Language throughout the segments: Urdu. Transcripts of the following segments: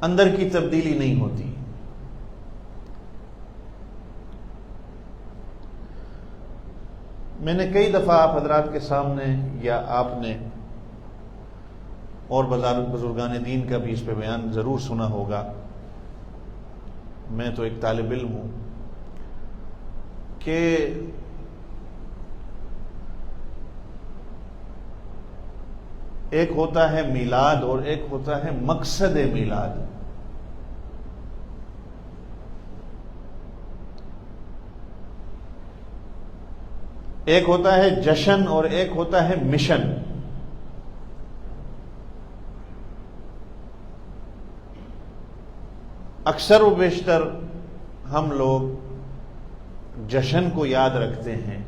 اندر کی تبدیلی نہیں ہوتی۔ میں نے کئی دفعہ آپ حضرات کے سامنے یا آپ نے اور بزرگان دین کا بھی اس پہ بیان ضرور سنا ہوگا، میں تو ایک طالب علم ہوں، کہ ایک ہوتا ہے میلاد اور ایک ہوتا ہے مقصد میلاد۔ ایک ہوتا ہے جشن اور ایک ہوتا ہے مشن۔ اکثر و بیشتر ہم لوگ جشن کو یاد رکھتے ہیں،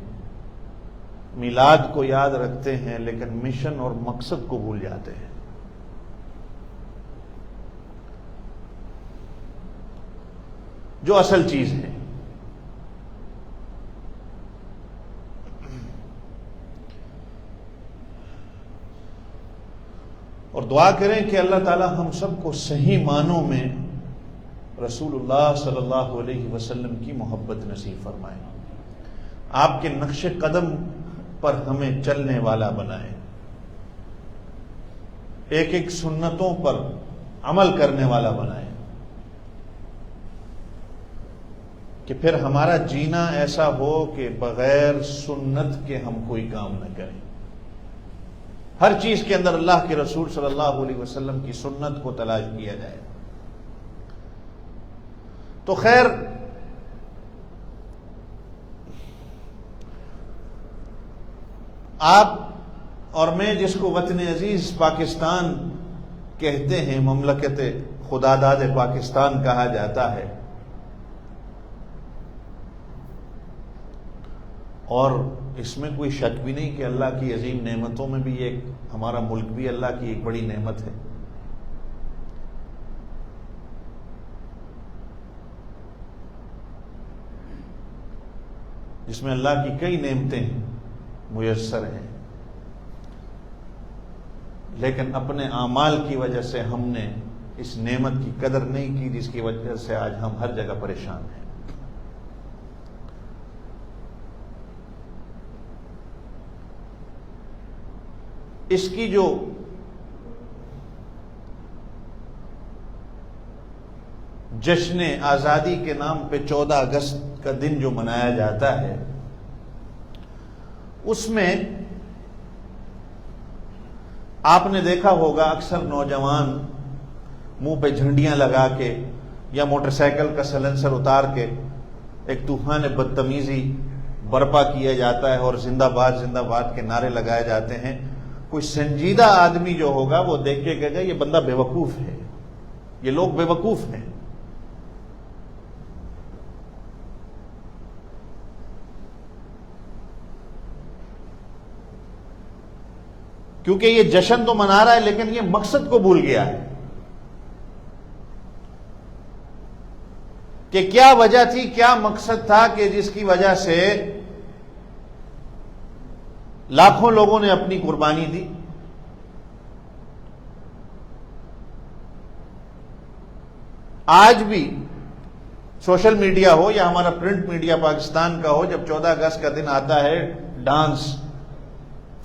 میلاد کو یاد رکھتے ہیں، لیکن مشن اور مقصد کو بھول جاتے ہیں۔ جو اصل چیز ہے۔ اور دعا کریں کہ اللہ تعالی ہم سب کو صحیح معنوں میں رسول اللہ صلی اللہ علیہ وسلم کی محبت نصیب فرمائے، آپ کے نقش قدم پر ہمیں چلنے والا بنائے، ایک ایک سنتوں پر عمل کرنے والا بنائے، کہ پھر ہمارا جینا ایسا ہو کہ بغیر سنت کے ہم کوئی کام نہ کریں، ہر چیز کے اندر اللہ کے رسول صلی اللہ علیہ وسلم کی سنت کو تلاش کیا جائے۔ تو خیر، آپ اور میں جس کو وطن عزیز پاکستان کہتے ہیں، مملکت خداداد پاکستان کہا جاتا ہے، اور اس میں کوئی شک بھی نہیں کہ اللہ کی عظیم نعمتوں میں بھی ایک ہمارا ملک بھی اللہ کی ایک بڑی نعمت ہے۔ جس میں اللہ کی کئی نعمتیں میسر ہیں، لیکن اپنے اعمال کی وجہ سے ہم نے اس نعمت کی قدر نہیں کی، جس کی وجہ سے آج ہم ہر جگہ پریشان ہیں۔ اس کی جو جشن آزادی کے نام پہ 14 اگست کا دن جو منایا جاتا ہے، اس میں آپ نے دیکھا ہوگا اکثر نوجوان منہ پہ جھنڈیاں لگا کے یا موٹر سائیکل کا سلنسر اتار کے ایک طوفان بدتمیزی برپا کیا جاتا ہے اور زندہ باد کے نعرے لگائے جاتے ہیں۔ کوئی سنجیدہ آدمی جو ہوگا وہ دیکھ کے کہے گا یہ بندہ بے وقوف ہے، یہ لوگ بے وقوف ہیں۔ کیونکہ یہ جشن تو منا رہا ہے لیکن یہ مقصد کو بھول گیا ہے کہ کیا وجہ تھی، کیا مقصد تھا کہ جس کی وجہ سے لاکھوں لوگوں نے اپنی قربانی دی۔ آج بھی سوشل میڈیا ہو یا ہمارا پرنٹ میڈیا پاکستان کا ہو، جب 14 اگست کا دن آتا ہے، ڈانس،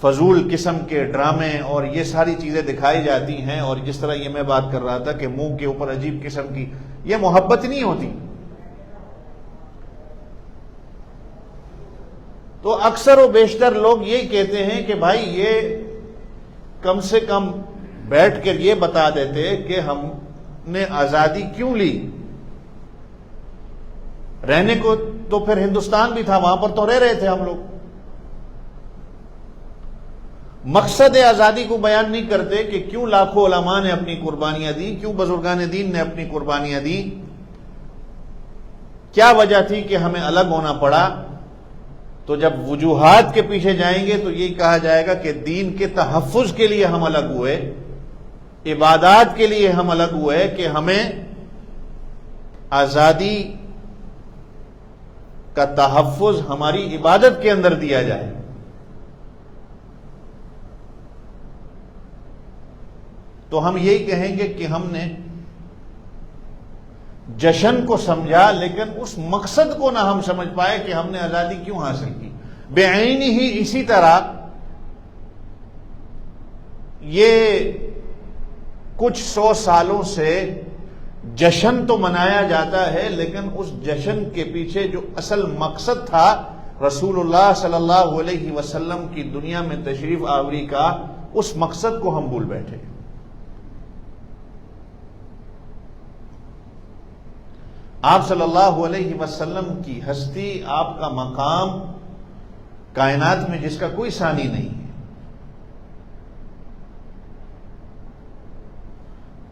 فضول قسم کے ڈرامے اور یہ ساری چیزیں دکھائی جاتی ہیں، اور جس طرح یہ میں بات کر رہا تھا کہ منہ کے اوپر عجیب قسم کی، یہ محبت نہیں ہوتی۔ تو اکثر و بیشتر لوگ یہی کہتے ہیں کہ بھائی یہ کم سے کم بیٹھ کر یہ بتا دیتے کہ ہم نے آزادی کیوں لی۔ رہنے کو تو پھر ہندوستان بھی تھا، وہاں پر تو رہ رہے تھے ہم لوگ۔ مقصد آزادی کو بیان نہیں کرتے کہ کیوں لاکھوں علماء نے اپنی قربانیاں دی، کیوں بزرگان دین نے اپنی قربانیاں دی، کیا وجہ تھی کہ ہمیں الگ ہونا پڑا۔ تو جب وجوہات کے پیچھے جائیں گے تو یہی کہا جائے گا کہ دین کے تحفظ کے لیے ہم الگ ہوئے، عبادات کے لیے ہم الگ ہوئے، کہ ہمیں آزادی کا تحفظ ہماری عبادت کے اندر دیا جائے۔ تو ہم یہی کہیں گے کہ ہم نے جشن کو سمجھا لیکن اس مقصد کو نہ ہم سمجھ پائے کہ ہم نے آزادی کیوں حاصل کی. بعین ہی اسی طرح یہ کچھ 100 سالوں سے جشن تو منایا جاتا ہے، لیکن اس جشن کے پیچھے جو اصل مقصد تھا رسول اللہ صلی اللہ علیہ وسلم کی دنیا میں تشریف آوری کا، اس مقصد کو ہم بھول بیٹھے. آپ صلی اللہ علیہ وسلم کی ہستی، آپ کا مقام کائنات میں جس کا کوئی ثانی نہیں ہے.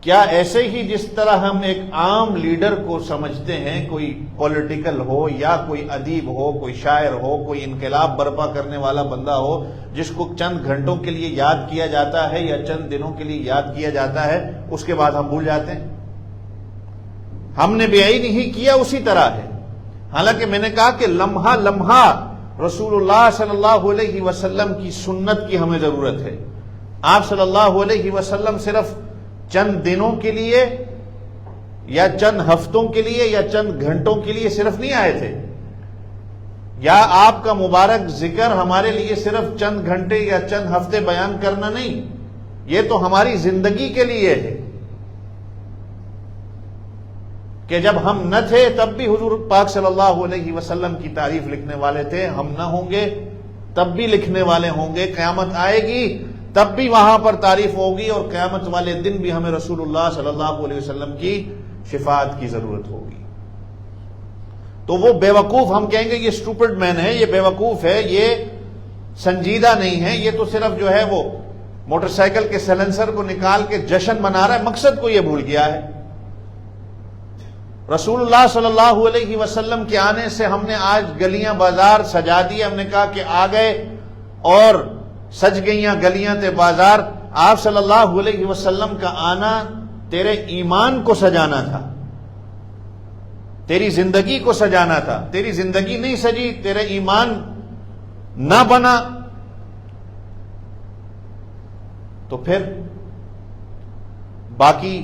کیا ایسے ہی جس طرح ہم ایک عام لیڈر کو سمجھتے ہیں، کوئی پولیٹیکل ہو یا کوئی ادیب ہو، کوئی شاعر ہو، کوئی انقلاب برپا کرنے والا بندہ ہو جس کو چند گھنٹوں کے لیے یاد کیا جاتا ہے یا چند دنوں کے لیے یاد کیا جاتا ہے، اس کے بعد ہم بھول جاتے ہیں؟ ہم نے بیعی نہیں کیا اسی طرح ہے. حالانکہ میں نے کہا کہ لمحہ لمحہ رسول اللہ صلی اللہ علیہ وسلم کی سنت کی ہمیں ضرورت ہے. آپ صلی اللہ علیہ وسلم صرف چند دنوں کے لیے یا چند ہفتوں کے لیے یا چند گھنٹوں کے لیے صرف نہیں آئے تھے، یا آپ کا مبارک ذکر ہمارے لیے صرف چند گھنٹے یا چند ہفتے بیان کرنا نہیں، یہ تو ہماری زندگی کے لیے ہے کہ جب ہم نہ تھے تب بھی حضور پاک صلی اللہ علیہ وسلم کی تعریف لکھنے والے تھے، ہم نہ ہوں گے تب بھی لکھنے والے ہوں گے، قیامت آئے گی تب بھی وہاں پر تعریف ہوگی، اور قیامت والے دن بھی ہمیں رسول اللہ صلی اللہ علیہ وسلم کی شفاعت کی ضرورت ہوگی. تو وہ بے وقوف ہم کہیں گے یہ اسٹوپڈ مین ہے، یہ بے وقوف ہے، یہ سنجیدہ نہیں ہے، یہ تو صرف جو ہے وہ موٹر سائیکل کے سیلنسر کو نکال کے جشن منا رہا ہے، مقصد کو یہ بھول گیا ہے. رسول اللہ صلی اللہ علیہ وسلم کے آنے سے ہم نے آج گلیاں بازار سجا دی. ہم نے کہا کہ آ گئے اور سج گئیاں گلیاں تے بازار. آپ صلی اللہ علیہ وسلم کا آنا تیرے ایمان کو سجانا تھا، تیری زندگی کو سجانا تھا. تیری زندگی نہیں سجی، تیرے ایمان نہ بنا، تو پھر باقی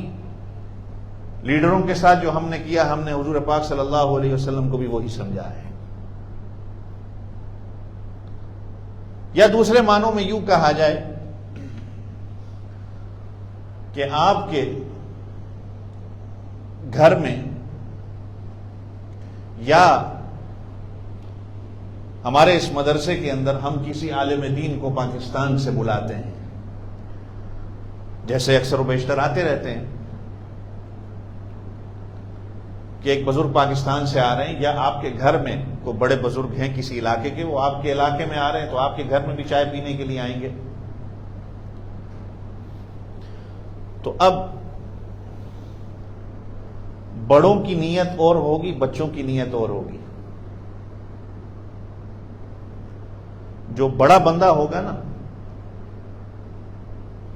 لیڈروں کے ساتھ جو ہم نے کیا، ہم نے حضور پاک صلی اللہ علیہ وسلم کو بھی وہی سمجھا ہے. یا دوسرے معنوں میں یوں کہا جائے کہ آپ کے گھر میں یا ہمارے اس مدرسے کے اندر ہم کسی عالم دین کو پاکستان سے بلاتے ہیں، جیسے اکثر و بیشتر آتے رہتے ہیں کہ ایک بزرگ پاکستان سے آ رہے ہیں، یا آپ کے گھر میں کوئی بڑے بزرگ ہیں کسی علاقے کے، وہ آپ کے علاقے میں آ رہے ہیں تو آپ کے گھر میں بھی چائے پینے کے لیے آئیں گے. تو اب بڑوں کی نیت اور ہوگی، بچوں کی نیت اور ہوگی. جو بڑا بندہ ہوگا نا،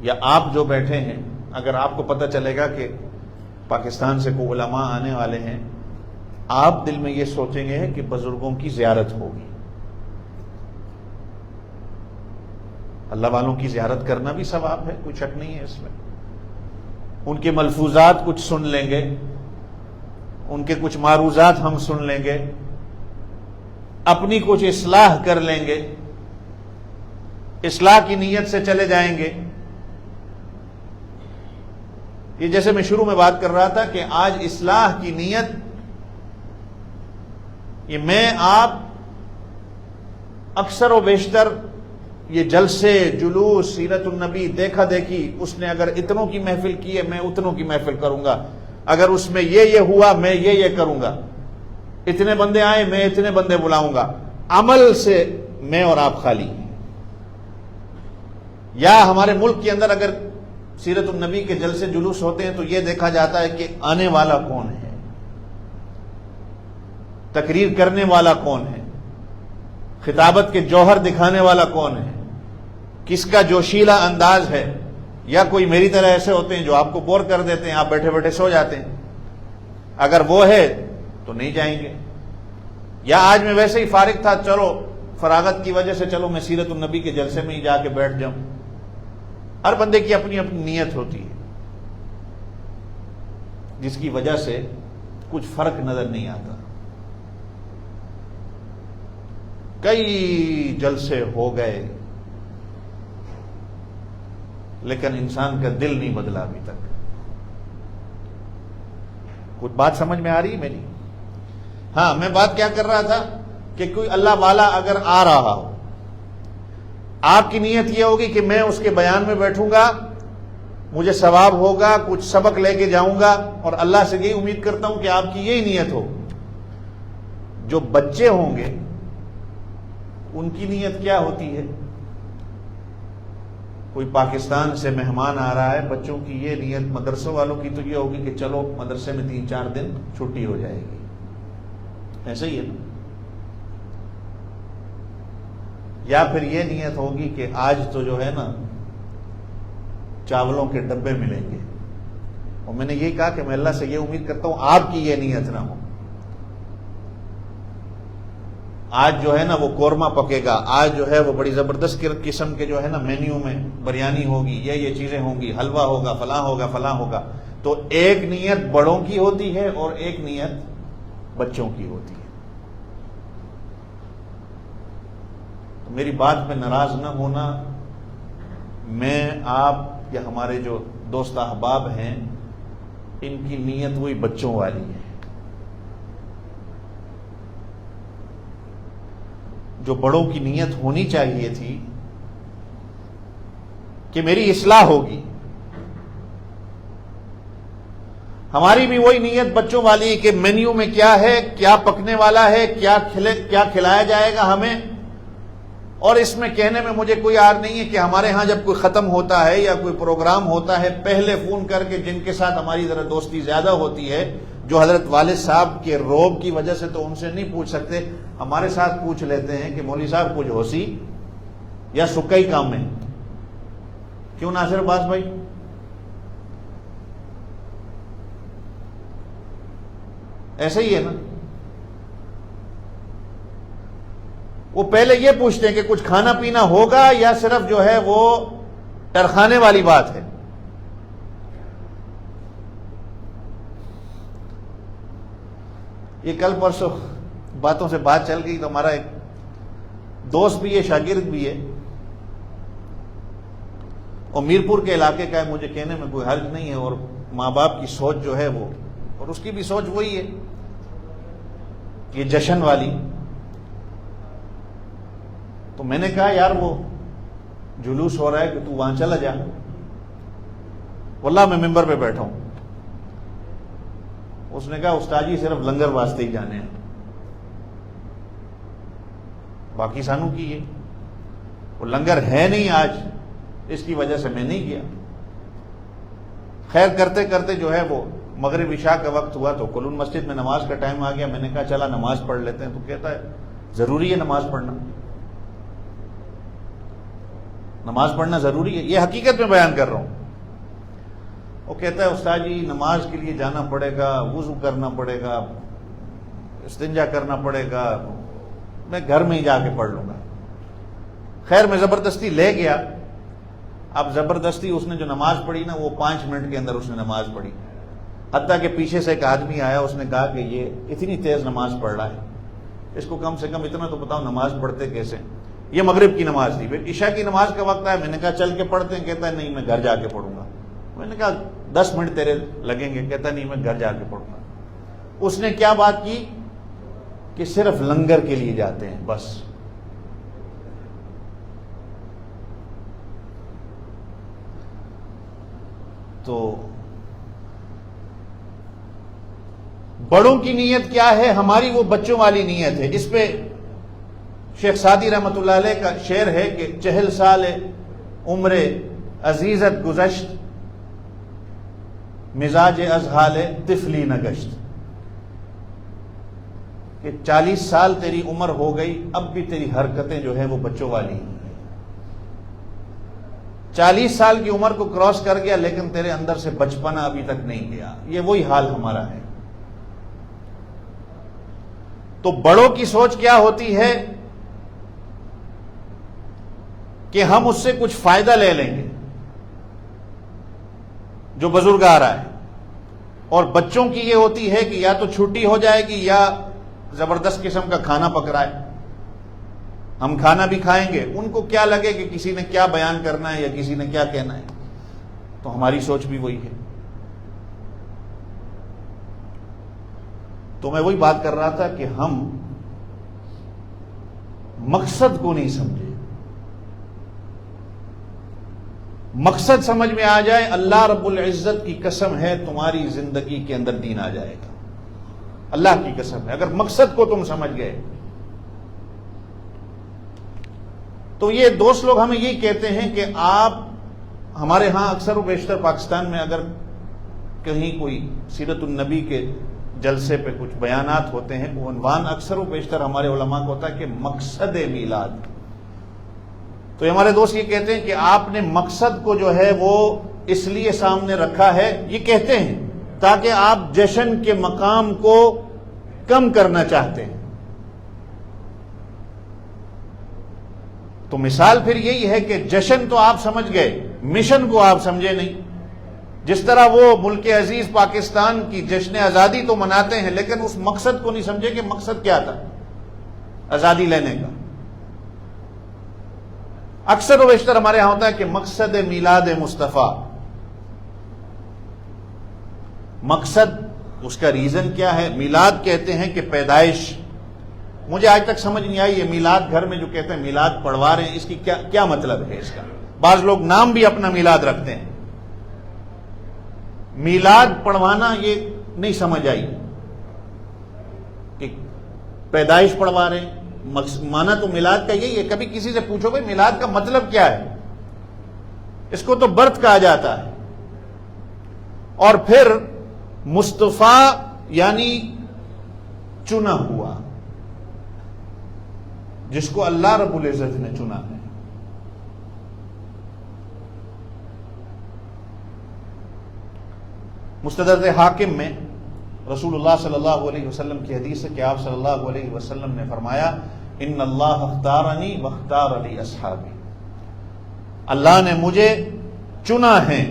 یا آپ جو بیٹھے ہیں، اگر آپ کو پتہ چلے گا کہ پاکستان سے کوئی علماء آنے والے ہیں، آپ دل میں یہ سوچیں گے کہ بزرگوں کی زیارت ہوگی. اللہ والوں کی زیارت کرنا بھی ثواب ہے، کوئی شک نہیں ہے اس میں. ان کے ملفوظات کچھ سن لیں گے، ان کے کچھ معروضات ہم سن لیں گے، اپنی کچھ اصلاح کر لیں گے، اصلاح کی نیت سے چلے جائیں گے. یہ جیسے میں شروع میں بات کر رہا تھا کہ آج اصلاح کی نیت، یہ میں آپ اکثر و بیشتر یہ جلسے جلوس سیرت النبی دیکھا دیکھی، اس نے اگر اتنوں کی محفل کی ہے میں اتنوں کی محفل کروں گا، اگر اس میں یہ ہوا میں یہ کروں گا، اتنے بندے آئے میں اتنے بندے بلاؤں گا. عمل سے میں اور آپ خالی ہیں. یا ہمارے ملک کے اندر اگر سیرت النبی کے جلسے جلوس ہوتے ہیں تو یہ دیکھا جاتا ہے کہ آنے والا کون ہے، تقریر کرنے والا کون ہے، خطابت کے جوہر دکھانے والا کون ہے، کس کا جوشیلا انداز ہے. یا کوئی میری طرح ایسے ہوتے ہیں جو آپ کو بور کر دیتے ہیں، آپ بیٹھے بیٹھے سو جاتے ہیں. اگر وہ ہے تو نہیں جائیں گے. یا آج میں ویسے ہی فارغ تھا، چلو فراغت کی وجہ سے چلو میں سیرت النبی کے جلسے میں ہی جا کے بیٹھ جاؤں. ہر بندے کی اپنی اپنی نیت ہوتی ہے، جس کی وجہ سے کچھ فرق نظر نہیں آتا. کئی جلسے ہو گئے لیکن انسان کا دل نہیں بدلا ابھی تک. کچھ بات سمجھ میں آ رہی ہے میری؟ ہاں، میں بات کیا کر رہا تھا کہ کوئی اللہ والا اگر آ رہا ہو، آپ کی نیت یہ ہوگی کہ میں اس کے بیان میں بیٹھوں گا، مجھے ثواب ہوگا، کچھ سبق لے کے جاؤں گا، اور اللہ سے یہی امید کرتا ہوں کہ آپ کی یہی نیت ہو. جو بچے ہوں گے ان کی نیت کیا ہوتی ہے؟ کوئی پاکستان سے مہمان آ رہا ہے، بچوں کی یہ نیت، مدرسوں والوں کی تو یہ ہوگی کہ چلو مدرسے میں 3-4 دن چھٹی ہو جائے گی. ایسا ہی ہے نا؟ یا پھر یہ نیت ہوگی کہ آج تو جو ہے نا چاولوں کے ڈبے ملیں گے. اور میں نے یہی کہا کہ میں اللہ سے یہ امید کرتا ہوں آپ کی یہ نیت نہ ہو. آج جو ہے نا وہ قورمہ پکے گا، آج جو ہے وہ بڑی زبردست قسم کے جو ہے نا مینیو میں بریانی ہوگی، یہ چیزیں ہوں گی، حلوہ ہوگا، فلاں ہوگا فلاں ہوگا. تو ایک نیت بڑوں کی ہوتی ہے اور ایک نیت بچوں کی ہوتی ہے. تو میری بات پہ ناراض نہ ہونا. میں، آپ یا ہمارے جو دوست احباب ہیں، ان کی نیت وہی بچوں والی ہے. جو بڑوں کی نیت ہونی چاہیے تھی کہ میری اصلاح ہوگی، ہماری بھی وہی نیت بچوں والی ہے کہ مینیو میں کیا ہے، کیا پکنے والا ہے، کیا کھلایا جائے گا ہمیں. اور اس میں کہنے میں مجھے کوئی عار نہیں ہے کہ ہمارے ہاں جب کوئی ختم ہوتا ہے یا کوئی پروگرام ہوتا ہے، پہلے فون کر کے جن کے ساتھ ہماری ذرا دوستی زیادہ ہوتی ہے، جو حضرت والد صاحب کے روب کی وجہ سے تو ان سے نہیں پوچھ سکتے، ہمارے ساتھ پوچھ لیتے ہیں کہ مولوی صاحب کچھ ہوسی یا سکئی کام میں. کیوں ناصر عباس بھائی؟ ایسا ہی ہے نا. وہ پہلے یہ پوچھتے ہیں کہ کچھ کھانا پینا ہوگا یا صرف جو ہے وہ ٹرخانے والی بات ہے. یہ کل پرسوں باتوں سے بات چل گئی تو ہمارا ایک دوست بھی ہے، شاگرد بھی ہے، اور میرپور کے علاقے کا ہے. مجھے کہنے میں کوئی حرج نہیں ہے، اور ماں باپ کی سوچ جو ہے وہ، اور اس کی بھی سوچ وہی ہے کہ جشن والی. تو میں نے کہا یار وہ جلوس ہو رہا ہے کہ تو وہاں چلا جا. واللہ میں ممبر پہ بیٹھا ہوں. اس نے کہا استاد جی صرف لنگر واسطے ہی جانے ہیں، باقی سانو کی ہے. وہ لنگر ہے نہیں آج، اس کی وجہ سے میں نہیں گیا. خیر کرتے کرتے جو ہے وہ مغرب عشاء کا وقت ہوا تو کلون مسجد میں نماز کا ٹائم آ گیا. میں نے کہا چلا نماز پڑھ لیتے ہیں. تو کہتا ہے ضروری ہے نماز پڑھنا، نماز پڑھنا ضروری ہے. یہ حقیقت میں بیان کر رہا ہوں. وہ کہتا ہے استاد جی نماز کے لیے جانا پڑے گا، وضو کرنا پڑے گا، استنجا کرنا پڑے گا، میں گھر میں ہی جا کے پڑھ لوں گا. خیر میں زبردستی لے گیا. اب زبردستی اس نے جو نماز پڑھی نا وہ 5 منٹ کے اندر اس نے نماز پڑھی. حتیٰ کہ پیچھے سے ایک آدمی آیا، اس نے کہا کہ یہ اتنی تیز نماز پڑھ رہا ہے، اس کو کم سے کم اتنا تو بتاؤ نماز پڑھتے کیسے. یہ مغرب کی نماز تھی. پھر عشاء کی نماز کا وقت آیا. میں نے کہا چل کے پڑھتے ہیں. کہتا ہے نہیں میں گھر جا کے پڑھوں گا. میں نے کہا 10 منٹ تیرے لگیں گے. کہتا نہیں میں گھر جا کے پڑھوں گا. اس نے کیا بات کی کہ صرف لنگر کے لیے جاتے ہیں بس. تو بڑوں کی نیت کیا ہے؟ ہماری وہ بچوں والی نیت ہے. اس پہ شیخ سعدی رحمۃ اللہ علیہ کا شعر ہے کہ 40 سال عمر عزیزت گزشت، مزاج از حال طفلی نگشت. کہ 40 سال تیری عمر ہو گئی، اب بھی تیری حرکتیں جو ہے وہ بچوں والی ہیں. 40 سال کی عمر کو کراس کر گیا لیکن تیرے اندر سے بچپنا ابھی تک نہیں گیا. یہ وہی حال ہمارا ہے. تو بڑوں کی سوچ کیا ہوتی ہے کہ ہم اس سے کچھ فائدہ لے لیں گے. جو بزرگ آ رہا ہے اور بچوں کی یہ ہوتی ہے کہ یا تو چھٹی ہو جائے گی یا زبردست قسم کا کھانا پکڑائے، ہم کھانا بھی کھائیں گے، ان کو کیا لگے کہ کسی نے کیا بیان کرنا ہے یا کسی نے کیا کہنا ہے. تو ہماری سوچ بھی وہی ہے. تو میں وہی بات کر رہا تھا کہ ہم مقصد کو نہیں سمجھے. مقصد سمجھ میں آ جائے، اللہ رب العزت کی قسم ہے تمہاری زندگی کے اندر دین آ جائے گا. اللہ کی قسم ہے، اگر مقصد کو تم سمجھ گئے. تو یہ دوست لوگ ہمیں یہی کہتے ہیں کہ آپ ہمارے ہاں اکثر و بیشتر پاکستان میں اگر کہیں کوئی سیرت النبی کے جلسے پہ کچھ بیانات ہوتے ہیں، وہ عنوان اکثر و بیشتر ہمارے علماء کو ہوتا ہے کہ مقصد میلاد. تو یہ ہمارے دوست یہ کہتے ہیں کہ آپ نے مقصد کو جو ہے وہ اس لیے سامنے رکھا ہے، یہ کہتے ہیں تاکہ آپ جشن کے مقام کو کم کرنا چاہتے ہیں. تو مثال پھر یہی ہے کہ جشن تو آپ سمجھ گئے، مشن کو آپ سمجھے نہیں. جس طرح وہ ملک عزیز پاکستان کی جشن آزادی تو مناتے ہیں، لیکن اس مقصد کو نہیں سمجھے کہ مقصد کیا تھا آزادی لینے کا. اکثر و بیشتر ہمارے یہاں ہوتا ہے کہ مقصد میلاد مصطفیٰ. مقصد اس کا ریزن کیا ہے؟ میلاد کہتے ہیں کہ پیدائش. مجھے آج تک سمجھ نہیں آئی یہ میلاد گھر میں جو کہتے ہیں میلاد پڑھوا رہے ہیں، اس کی کیا مطلب ہے اس کا؟ بعض لوگ نام بھی اپنا میلاد رکھتے ہیں. میلاد پڑھوانا یہ نہیں سمجھ آئی کہ پیدائش پڑھوا رہے ہیں. مانا تو میلاد کا یہی ہے. کبھی کسی سے پوچھو بھائی میلاد کا مطلب کیا ہے؟ اس کو تو برتھ کہا جاتا ہے. اور پھر مصطفیٰ یعنی چنا ہوا، جس کو اللہ رب العزت نے چنا ہے. مستدرک حاکم میں رسول اللہ صلی اللہ علیہ وسلم کی حدیث ہے کہ آپ صلی اللہ علیہ وسلم نے فرمایا ان اللہ اختارنی واختار لی اصحابی. اللہ نے مجھے چنا ہے،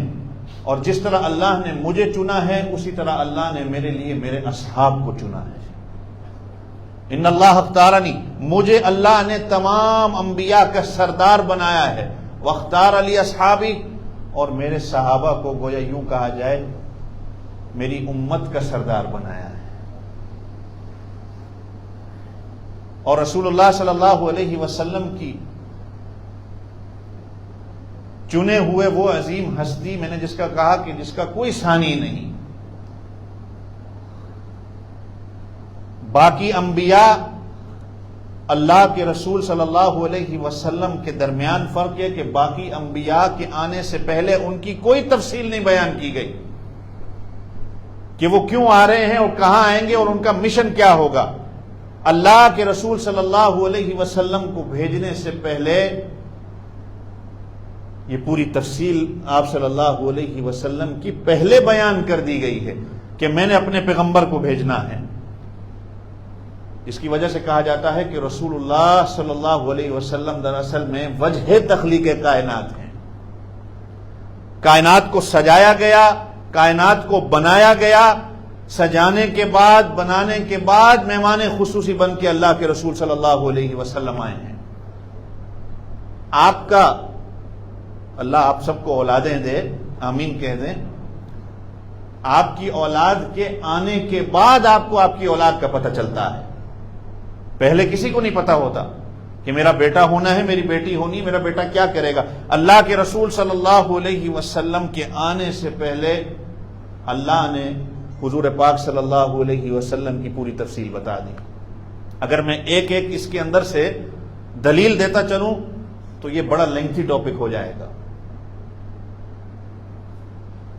اور جس طرح اللہ نے مجھے چنا ہے اسی طرح اللہ نے میرے لیے میرے اصحاب کو چنا ہے. ان اللہ اختارنی، مجھے اللہ نے تمام انبیاء کا سردار بنایا ہے. واختار علی اصحابی، اور میرے صحابہ کو گویا یوں کہا جائے میری امت کا سردار بنایا ہے. اور رسول اللہ صلی اللہ علیہ وسلم کی چنے ہوئے وہ عظیم ہستی، میں نے جس کا کہا کہ جس کا کوئی ثانی نہیں. باقی انبیاء اللہ کے رسول صلی اللہ علیہ وسلم کے درمیان فرق ہے کہ باقی انبیاء کے آنے سے پہلے ان کی کوئی تفصیل نہیں بیان کی گئی کہ وہ کیوں آ رہے ہیں اور کہاں آئیں گے اور ان کا مشن کیا ہوگا. اللہ کے رسول صلی اللہ علیہ وسلم کو بھیجنے سے پہلے یہ پوری تفصیل آپ صلی اللہ علیہ وسلم کی پہلے بیان کر دی گئی ہے کہ میں نے اپنے پیغمبر کو بھیجنا ہے. اس کی وجہ سے کہا جاتا ہے کہ رسول اللہ صلی اللہ علیہ وسلم دراصل میں وجہ تخلیق کائنات ہیں. کائنات کو سجایا گیا، کائنات کو بنایا گیا. سجانے کے بعد، بنانے کے بعد مہمان خصوصی بن کے اللہ کے رسول صلی اللہ علیہ وسلم آئے ہیں. آپ کا اللہ آپ سب کو اولادیں دے، آمین کہہ دیں. آپ کی اولاد کے آنے کے بعد آپ کو آپ کی اولاد کا پتہ چلتا ہے. پہلے کسی کو نہیں پتا ہوتا کہ میرا بیٹا ہونا ہے، میری بیٹی ہونی، میرا بیٹا کیا کرے گا. اللہ کے رسول صلی اللہ علیہ وسلم کے آنے سے پہلے اللہ نے حضور پاک صلی اللہ علیہ وسلم کی پوری تفصیل بتا دی. اگر میں ایک ایک اس کے اندر سے دلیل دیتا چلوں تو یہ بڑا لینتھی ٹاپک ہو جائے گا.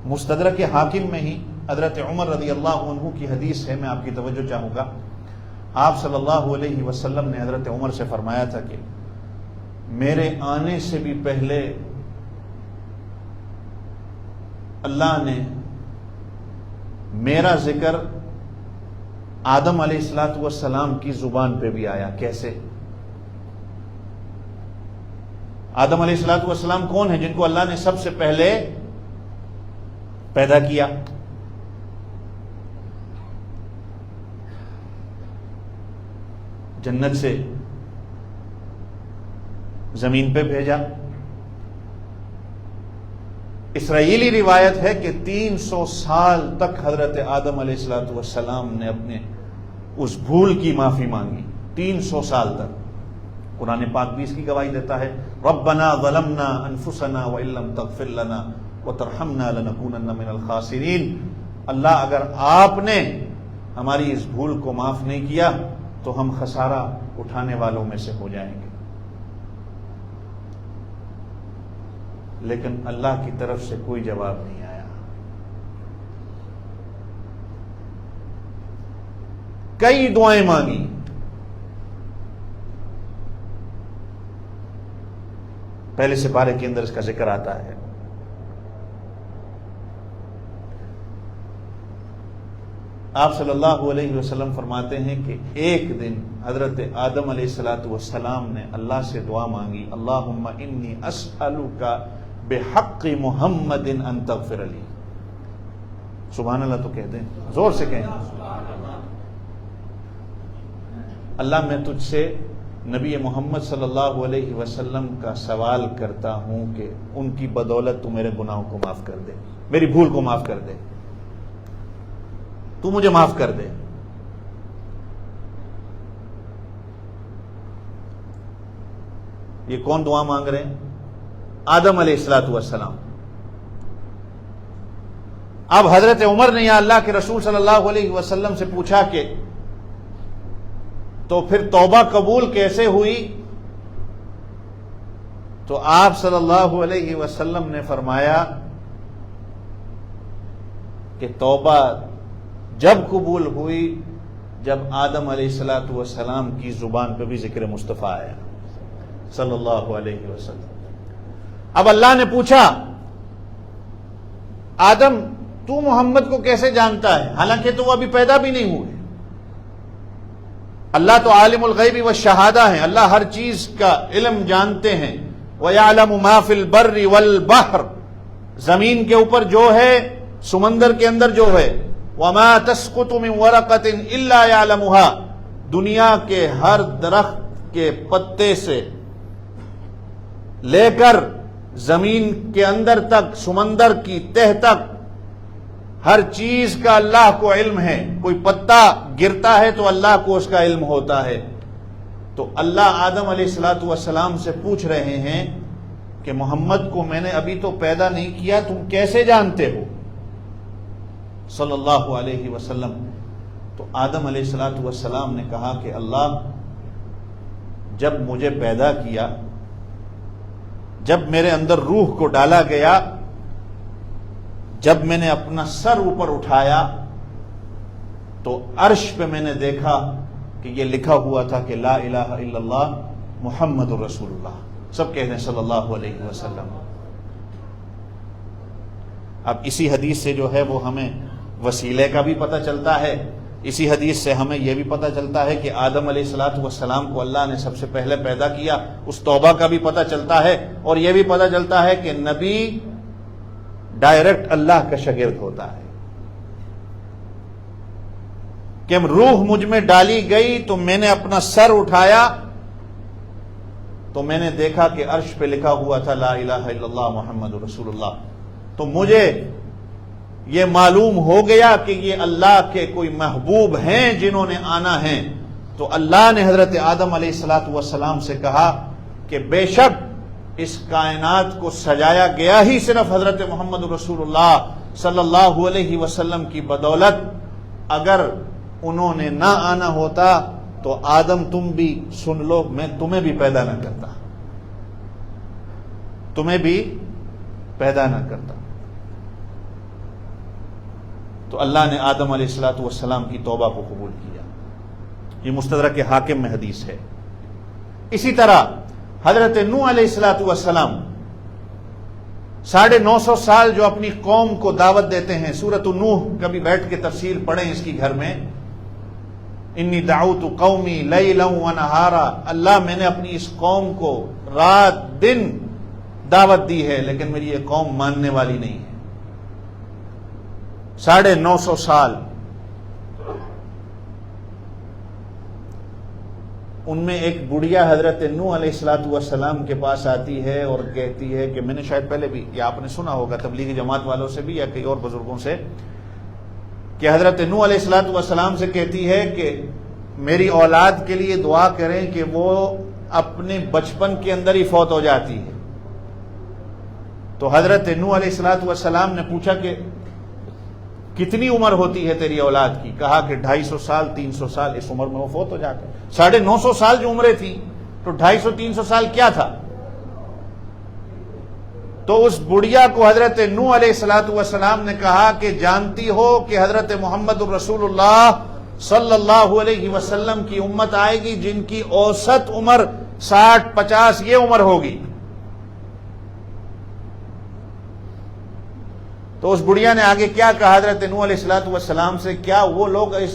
مستدرک حاکم میں ہی حضرت عمر رضی اللہ عنہ کی حدیث ہے، میں آپ کی توجہ چاہوں گا. آپ صلی اللہ علیہ وسلم نے حضرت عمر سے فرمایا تھا کہ میرے آنے سے بھی پہلے اللہ نے میرا ذکر آدم علیہ السلام کی زبان پہ بھی آیا. کیسے؟ آدم علیہ السلام کون ہیں؟ جن کو اللہ نے سب سے پہلے پیدا کیا. جنت سے زمین پہ بھیجا۔ اسرائیلی روایت ہے کہ 300 سال تک حضرت آدم علیہ الصلوۃ والسلام نے اپنے اس بھول کی معافی مانگی، 300 سال تک۔ قرآن پاک بھی اس کی گواہی دیتا ہے، ربنا ظلمنا انفسنا وان لم تغفر لنا وترحمنا لنکونن من الخاسرین۔ اللہ اگر آپ نے ہماری اس بھول کو معاف نہیں کیا تو ہم خسارہ اٹھانے والوں میں سے ہو جائیں گے۔ لیکن اللہ کی طرف سے کوئی جواب نہیں آیا۔ کئی دعائیں مانگی، پہلے سپارے کے اندر اس کا ذکر آتا ہے۔ آپ صلی اللہ علیہ وسلم فرماتے ہیں کہ ایک دن حضرت آدم علیہ الصلوۃ والسلام نے اللہ سے دعا مانگی، اللہم انی اسألک بحق محمد ان تغفر لی۔ سبحان اللہ تو کہہ دیں، زور سے کہیں، اللہ میں تجھ سے نبی محمد صلی اللہ علیہ وسلم کا سوال کرتا ہوں کہ ان کی بدولت تو میرے گناہوں کو معاف کر دے، میری بھول کو معاف کر دے، تو مجھے معاف کر دے۔ یہ کون دعا مانگ رہے ہیں؟ آدم علیہ الصلوۃ والسلام۔ اب حضرت عمر نے یا اللہ کے رسول صلی اللہ علیہ وسلم سے پوچھا کہ تو پھر توبہ قبول کیسے ہوئی؟ تو آپ صلی اللہ علیہ وسلم نے فرمایا کہ توبہ جب قبول ہوئی جب آدم علیہ الصلوۃ والسلام کی زبان پہ بھی ذکر مصطفیٰ آیا صلی اللہ علیہ وسلم۔ اب اللہ نے پوچھا، آدم تو محمد کو کیسے جانتا ہے حالانکہ تو وہ ابھی پیدا بھی نہیں ہوئے؟ اللہ تو عالم الغیب والشہادہ ہیں، اللہ ہر چیز کا علم جانتے ہیں۔ وَيَعْلَمُ مَا فِي الْبَرِّ وَالْبَحْرِ، زمین کے اوپر جو ہے، سمندر کے اندر جو ہے، وَمَا تَسْقُطُ مِنْ وَرَقَةٍ إِلَّا يَعْلَمُهَا، دنیا کے ہر درخت کے پتے سے لے کر زمین کے اندر تک، سمندر کی تہ تک، ہر چیز کا اللہ کو علم ہے۔ کوئی پتا گرتا ہے تو اللہ کو اس کا علم ہوتا ہے۔ تو اللہ آدم علیہ الصلوۃ والسلام سے پوچھ رہے ہیں کہ محمد کو میں نے ابھی تو پیدا نہیں کیا، تم کیسے جانتے ہو؟ صلی اللہ علیہ وسلم۔ تو آدم علیہ الصلوۃ والسلام نے کہا کہ اللہ جب مجھے پیدا کیا، جب میرے اندر روح کو ڈالا گیا، جب میں نے اپنا سر اوپر اٹھایا تو عرش پہ میں نے دیکھا کہ یہ لکھا ہوا تھا کہ لا الہ الا اللہ محمد رسول اللہ۔ سب کہتے ہیں صلی اللہ علیہ وسلم۔ اب اسی حدیث سے جو ہے وہ ہمیں وسیلے کا بھی پتہ چلتا ہے، اسی حدیث سے ہمیں یہ بھی پتہ چلتا ہے کہ آدم علیہ الصلوۃ والسلام کو اللہ نے سب سے پہلے پیدا کیا، اس توبہ کا بھی پتہ چلتا ہے، اور یہ بھی پتہ چلتا ہے کہ نبی ڈائریکٹ اللہ کا شاگرد ہوتا ہے۔ کہ روح مجھ میں ڈالی گئی تو میں نے اپنا سر اٹھایا تو میں نے دیکھا کہ عرش پہ لکھا ہوا تھا لا الہ الا اللہ محمد رسول اللہ۔ تو مجھے یہ معلوم ہو گیا کہ یہ اللہ کے کوئی محبوب ہیں جنہوں نے آنا ہے۔ تو اللہ نے حضرت آدم علیہ الصلوۃ والسلام سے کہا کہ بے شک اس کائنات کو سجایا گیا ہی صرف حضرت محمد رسول اللہ صلی اللہ علیہ وسلم کی بدولت، اگر انہوں نے نہ آنا ہوتا تو آدم تم بھی سن لو، میں تمہیں بھی پیدا نہ کرتا، تمہیں بھی پیدا نہ کرتا۔ تو اللہ نے آدم علیہ الصلوۃ والسلام کی توبہ کو قبول کیا۔ یہ مستدرک حاکم میں حدیث ہے۔ اسی طرح حضرت نوح علیہ الصلوۃ والسلام 950 سال جو اپنی قوم کو دعوت دیتے ہیں، سورۃ نوح کبھی بیٹھ کے تفسیر پڑھیں اس کی گھر میں، انی دعوت قومی لیلا ونہارا، اللہ میں نے اپنی اس قوم کو رات دن دعوت دی ہے لیکن میری یہ قوم ماننے والی نہیں ہے۔ 950 سال ان میں ایک بڑھیا حضرت نوح علیہ السلام کے پاس آتی ہے اور کہتی ہے کہ میں نے شاید پہلے بھی یا آپ نے سنا ہوگا تبلیغی جماعت والوں سے بھی یا کئی اور بزرگوں سے کہ حضرت نوح علیہ السلام سے کہتی ہے کہ میری اولاد کے لیے دعا کریں کہ وہ اپنے بچپن کے اندر ہی فوت ہو جاتی ہے. تو حضرت نوح علیہ السلام نے پوچھا کہ کتنی عمر ہوتی ہے تیری اولاد کی؟ کہا کہ 250 سال 300 سال اس عمر میں وہ فوت ہو جاتے. 950 سال جو عمریں تھیں تو 250 300 سال کیا تھا؟ تو اس بڑھیا کو حضرت نوح علیہ السلام نے کہا کہ جانتی ہو کہ حضرت محمد رسول اللہ صلی اللہ علیہ وسلم کی امت آئے گی جن کی اوسط عمر 60-50 یہ عمر ہوگی. تو اس بڑھیا نے آگے کیا کہا حضرت نوح علیہ السلام سے، کیا وہ لوگ اس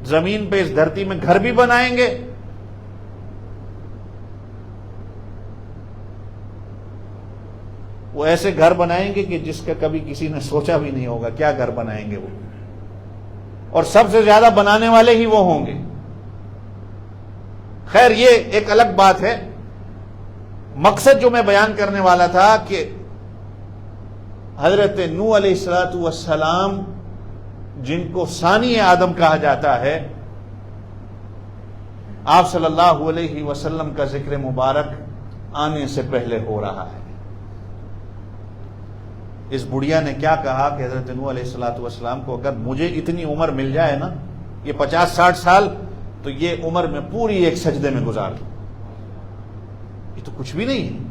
زمین پہ اس دھرتی میں گھر بھی بنائیں گے؟ وہ ایسے گھر بنائیں گے کہ جس کا کبھی کسی نے سوچا بھی نہیں ہوگا. کیا گھر بنائیں گے وہ؟ اور سب سے زیادہ بنانے والے ہی وہ ہوں گے. خیر یہ ایک الگ بات ہے. مقصد جو میں بیان کرنے والا تھا کہ حضرت نوح علیہ السلام جن کو ثانی آدم کہا جاتا ہے، آپ صلی اللہ علیہ وسلم کا ذکر مبارک آنے سے پہلے ہو رہا ہے. اس بڑھیا نے کیا کہا کہ حضرت نوح علیہ السلام کو اگر مجھے اتنی عمر مل جائے نا، یہ 50-60 سال، تو یہ عمر میں پوری ایک سجدے میں گزار دوں. یہ تو کچھ بھی نہیں ہے.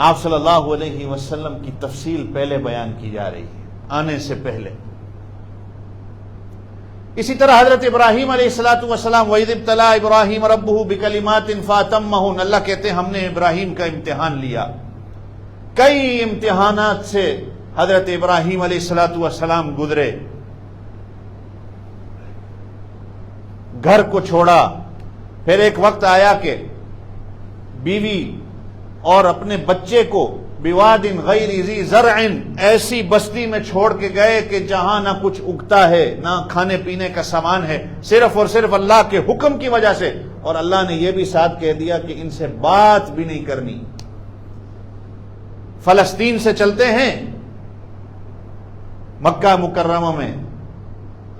آپ صلی اللہ علیہ وسلم کی تفصیل پہلے بیان کی جا رہی ہے آنے سے پہلے. اسی طرح حضرت ابراہیم علیہ السلام وَإِذِ ابْتَلَىٰ إِبْرَاهِيمَ رَبُّهُ بِكَلِمَاتٍ فَأَتَمَّهُنَّ، اللہ کہتے ہیں ہم نے ابراہیم کا امتحان لیا. کئی امتحانات سے حضرت ابراہیم علیہ السلام گزرے. گھر کو چھوڑا، پھر ایک وقت آیا کہ بیوی اور اپنے بچے کو بواد غیر ذی زرع، ایسی بستی میں چھوڑ کے گئے کہ جہاں نہ کچھ اگتا ہے نہ کھانے پینے کا سامان ہے، صرف اور صرف اللہ کے حکم کی وجہ سے. اور اللہ نے یہ بھی ساتھ کہہ دیا کہ ان سے بات بھی نہیں کرنی. فلسطین سے چلتے ہیں مکہ مکرمہ میں.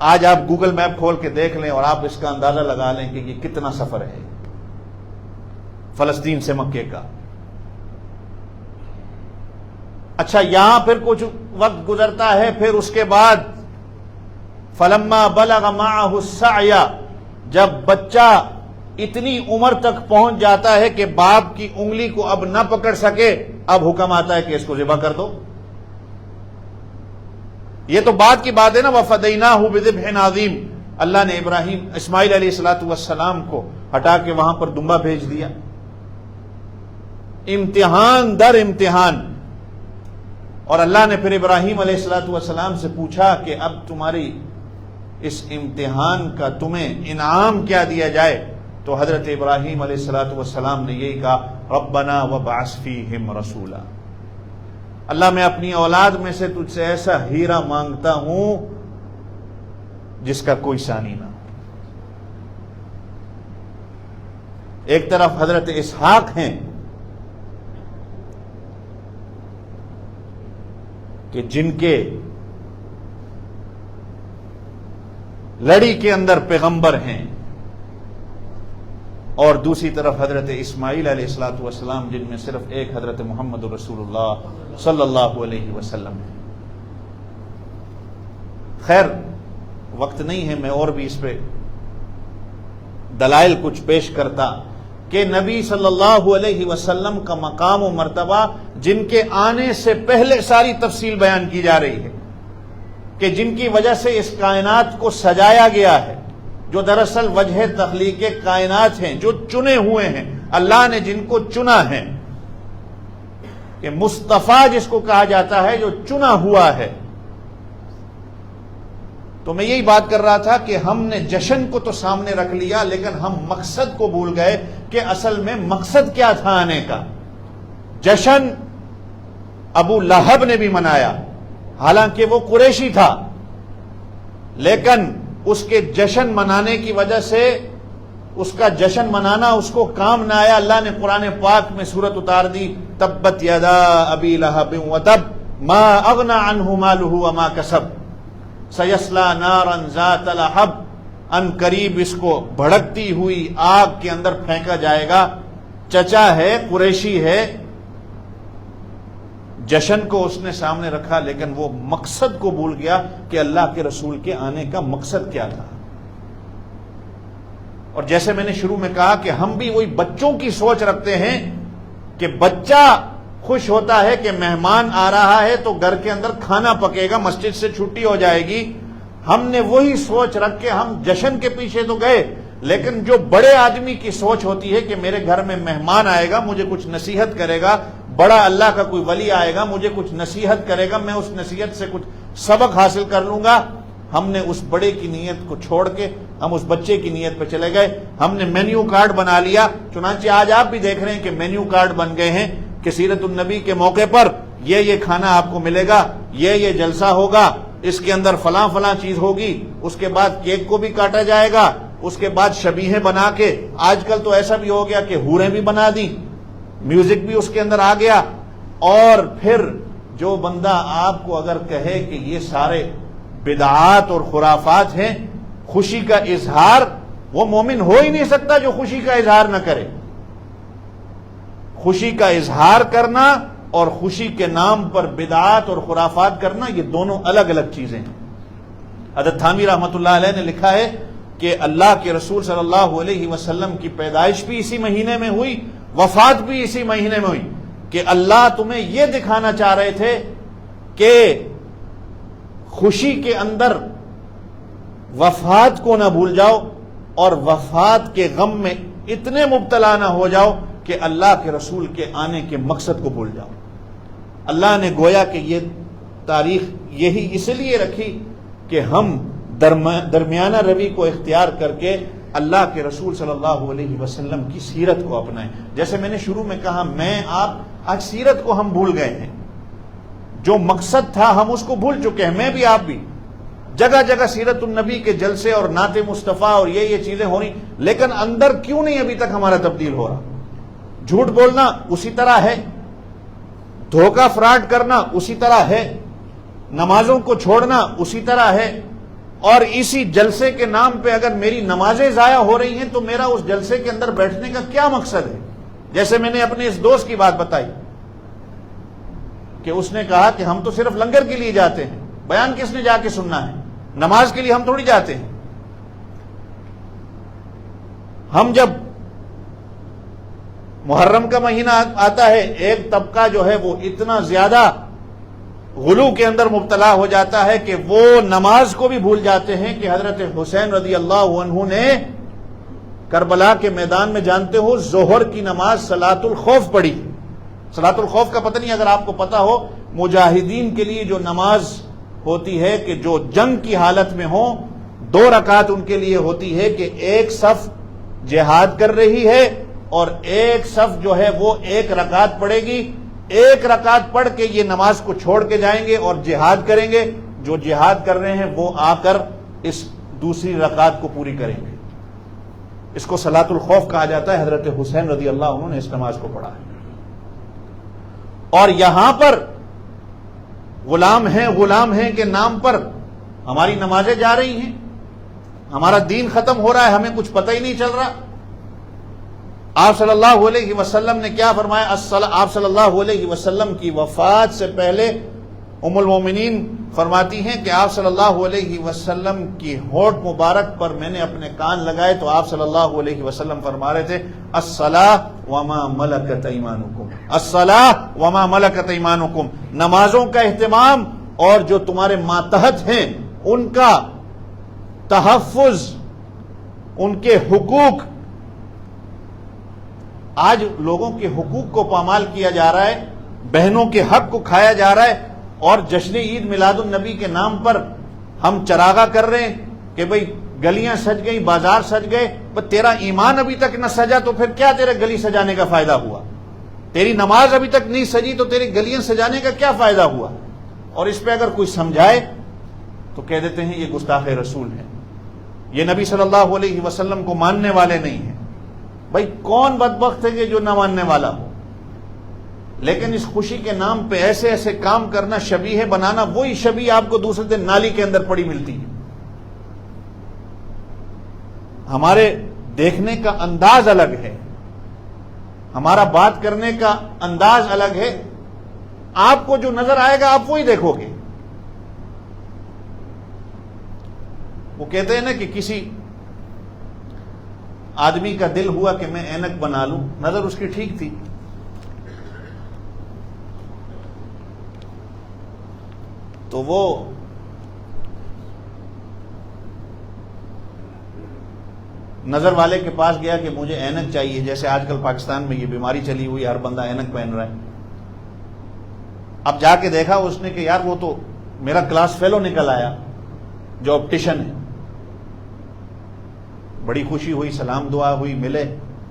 آج آپ گوگل میپ کھول کے دیکھ لیں اور آپ اس کا اندازہ لگا لیں کہ یہ کتنا سفر ہے فلسطین سے مکے کا. اچھا یہاں پھر کچھ وقت گزرتا ہے، پھر اس کے بعد فلما بلغ معه السعی، جب بچہ اتنی عمر تک پہنچ جاتا ہے کہ باپ کی انگلی کو اب نہ پکڑ سکے، اب حکم آتا ہے کہ اس کو ذبح کر دو. یہ تو بعد کی بات ہے نا. وَفَدَيْنَاهُ بِذِبْحٍ عَظِيمٍ، اللہ نے اسماعیل علیہ السلام کو ہٹا کے وہاں پر دمبا بھیج دیا. امتحان در امتحان. اور اللہ نے پھر ابراہیم علیہ السلام سے پوچھا کہ اب تمہاری اس امتحان کا تمہیں انعام کیا دیا جائے؟ تو حضرت ابراہیم علیہ السلام نے یہی کہا، ربنا وابعث فیہم رسولا، اللہ میں اپنی اولاد میں سے تجھ سے ایسا ہیرا مانگتا ہوں جس کا کوئی ثانی نہ. ایک طرف حضرت اسحاق ہیں کہ جن کے لڑی کے اندر پیغمبر ہیں، اور دوسری طرف حضرت اسماعیل علیہ السلام جن میں صرف ایک حضرت محمد رسول اللہ صلی اللہ علیہ وسلم ہے. خیر وقت نہیں ہے، میں اور بھی اس پہ دلائل کچھ پیش کرتا کہ نبی صلی اللہ علیہ وسلم کا مقام و مرتبہ جن کے آنے سے پہلے ساری تفصیل بیان کی جا رہی ہے، کہ جن کی وجہ سے اس کائنات کو سجایا گیا ہے، جو دراصل وجہ تخلیق کائنات ہیں، جو چنے ہوئے ہیں، اللہ نے جن کو چنا ہے، کہ مصطفیٰ جس کو کہا جاتا ہے جو چنا ہوا ہے. تو میں یہی بات کر رہا تھا کہ ہم نے جشن کو تو سامنے رکھ لیا لیکن ہم مقصد کو بھول گئے کہ اصل میں مقصد کیا تھا آنے کا. جشن ابو لہب نے بھی منایا، حالانکہ وہ قریشی تھا، لیکن اس کے جشن منانے کی وجہ سے اس کا جشن منانا اس کو کام نہ آیا. اللہ نے قرآن پاک میں سورت اتار دی تبت یدا ابی لہب وتب ما اغنى عنہ مالہ وما کسب سیصلی نارا ذات لہب. ان قریب اس کو بھڑکتی ہوئی آگ کے اندر پھینکا جائے گا. چچا ہے، قریشی ہے، جشن کو اس نے سامنے رکھا لیکن وہ مقصد کو بھول گیا کہ اللہ کے رسول کے آنے کا مقصد کیا تھا. اور جیسے میں نے شروع میں کہا کہ ہم بھی وہی بچوں کی سوچ رکھتے ہیں کہ بچہ خوش ہوتا ہے کہ مہمان آ رہا ہے تو گھر کے اندر کھانا پکے گا، مسجد سے چھٹی ہو جائے گی. ہم نے وہی سوچ رکھ کے ہم جشن کے پیچھے تو گئے، لیکن جو بڑے آدمی کی سوچ ہوتی ہے کہ میرے گھر میں مہمان آئے گا، مجھے کچھ نصیحت کرے گا، بڑا اللہ کا کوئی ولی آئے گا، مجھے کچھ نصیحت کرے گا، میں اس نصیحت سے کچھ سبق حاصل کر لوں گا. ہم نے اس بڑے کی نیت کو چھوڑ کے ہم اس بچے کی نیت پہ چلے گئے. ہم نے مینیو کارڈ بنا لیا. چنانچہ آج آپ بھی دیکھ رہے ہیں کہ مینیو کارڈ بن گئے ہیں کہ سیرت النبی کے موقع پر یہ کھانا آپ کو ملے گا، یہ جلسہ ہوگا، اس کے اندر فلاں فلاں چیز ہوگی، اس کے بعد کیک کو بھی کاٹا جائے گا، اس کے بعد شبیہیں بنا کے، آج کل تو ایسا بھی ہو گیا کہ حوریں بھی بنا دی، میوزک بھی اس کے اندر آ گیا. اور پھر جو بندہ آپ کو اگر کہے کہ یہ سارے بدعات اور خرافات ہیں، خوشی کا اظہار، وہ مومن ہو ہی نہیں سکتا جو خوشی کا اظہار نہ کرے. خوشی کا اظہار کرنا اور خوشی کے نام پر بدعات اور خرافات کرنا یہ دونوں الگ الگ چیزیں ہیں. حضرت تھانوی رحمۃ اللہ علیہ نے لکھا ہے کہ اللہ کے رسول صلی اللہ علیہ وسلم کی پیدائش بھی اسی مہینے میں ہوئی، وفات بھی اسی مہینے میں ہوئی، کہ اللہ تمہیں یہ دکھانا چاہ رہے تھے کہ خوشی کے اندر وفات کو نہ بھول جاؤ اور وفات کے غم میں اتنے مبتلا نہ ہو جاؤ کہ اللہ کے رسول کے آنے کے مقصد کو بھول جاؤ. اللہ نے گویا کہ یہ تاریخ یہی اس لیے رکھی کہ ہم درمیانہ روی کو اختیار کر کے اللہ کے رسول صلی اللہ علیہ وسلم کی سیرت کو اپنائیں. جیسے میں نے شروع میں کہا، میں آپ آج سیرت کو ہم بھول گئے ہیں، جو مقصد تھا ہم اس کو بھول چکے ہیں. میں بھی، آپ بھی. جگہ جگہ سیرت النبی کے جلسے اور نعت مصطفیٰ اور یہ چیزیں ہو رہی، لیکن اندر کیوں نہیں ابھی تک ہمارا تبدیل ہو رہا؟ جھوٹ بولنا اسی طرح ہے، دھوکہ فراڈ کرنا اسی طرح ہے، نمازوں کو چھوڑنا اسی طرح ہے. اور اسی جلسے کے نام پہ اگر میری نمازیں ضائع ہو رہی ہیں تو میرا اس جلسے کے اندر بیٹھنے کا کیا مقصد ہے؟ جیسے میں نے اپنے اس دوست کی بات بتائی کہ اس نے کہا کہ ہم تو صرف لنگر کے لیے جاتے ہیں، بیان کس نے جا کے سننا ہے، نماز کے لیے ہم تھوڑی جاتے ہیں. ہم جب محرم کا مہینہ آتا ہے، ایک طبقہ جو ہے وہ اتنا زیادہ غلو کے اندر مبتلا ہو جاتا ہے کہ وہ نماز کو بھی بھول جاتے ہیں کہ حضرت حسین رضی اللہ عنہ نے کربلا کے میدان میں، جانتے ہو، ظہر کی نماز صلاۃ الخوف پڑھی. صلاۃ الخوف کا پتہ نہیں، اگر آپ کو پتہ ہو، مجاہدین کے لیے جو نماز ہوتی ہے کہ جو جنگ کی حالت میں ہوں، 2 رکعت ان کے لیے ہوتی ہے کہ ایک صف جہاد کر رہی ہے اور ایک صف جو ہے وہ 1 رکعت پڑھے گی. 1 رکعت پڑھ کے یہ نماز کو چھوڑ کے جائیں گے اور جہاد کریں گے. جو جہاد کر رہے ہیں وہ آ کر اس دوسری رکعت کو پوری کریں گے. اس کو صلاۃ الخوف کہا جاتا ہے. حضرت حسین رضی اللہ عنہ نے اس نماز کو پڑھا ہے. اور یہاں پر غلام ہیں کے نام پر ہماری نمازیں جا رہی ہیں، ہمارا دین ختم ہو رہا ہے، ہمیں کچھ پتہ ہی نہیں چل رہا. آپ صلی اللہ علیہ وسلم نے کیا فرمایا؟ آپ صلی اللہ علیہ وسلم کی وفات سے پہلے ام المومنین فرماتی ہیں کہ آپ صلی اللہ علیہ وسلم کی ہونٹ مبارک پر میں نے اپنے کان لگائے تو آپ صلی اللہ علیہ وسلم فرما رہے تھے، الصلاۃ وما ملکت ایمانکم، الصلاۃ وما ملکت ایمانکم. نمازوں کا اہتمام اور جو تمہارے ماتحت ہیں ان کا تحفظ، ان کے حقوق. آج لوگوں کے حقوق کو پامال کیا جا رہا ہے، بہنوں کے حق کو کھایا جا رہا ہے، اور جشن عید میلاد النبی کے نام پر ہم چراغا کر رہے ہیں کہ بھئی گلیاں سج گئی، بازار سج گئے. پر تیرا ایمان ابھی تک نہ سجا تو پھر کیا تیرے گلی سجانے کا فائدہ ہوا؟ تیری نماز ابھی تک نہیں سجی تو تیری گلیاں سجانے کا کیا فائدہ ہوا؟ اور اس پہ اگر کوئی سمجھائے تو کہہ دیتے ہیں یہ گستاخ رسول ہے، یہ نبی صلی اللہ علیہ وسلم کو ماننے والے نہیں ہیں۔ بھائی کون بدبخت ہے کہ جو نہ ماننے والا ہو؟ لیکن اس خوشی کے نام پہ ایسے ایسے کام کرنا، شبیہ بنانا، وہی شبیہ آپ کو دوسرے دن نالی کے اندر پڑی ملتی ہے۔ ہمارے دیکھنے کا انداز الگ ہے، ہمارا بات کرنے کا انداز الگ ہے، آپ کو جو نظر آئے گا آپ وہی دیکھو گے۔ وہ کہتے ہیں نا کہ کسی آدمی کا دل ہوا کہ میں اینک بنا لوں، نظر اس کی ٹھیک تھی، تو وہ نظر والے کے پاس گیا کہ مجھے اینک چاہیے، جیسے آج کل پاکستان میں یہ بیماری چلی ہوئی، ہر بندہ اینک پہن رہا ہے۔ اب جا کے دیکھا اس نے کہ یار وہ تو میرا کلاس فیلو نکل آیا جو آپٹیشن ہے۔ بڑی خوشی ہوئی، سلام دعا ہوئی، ملے،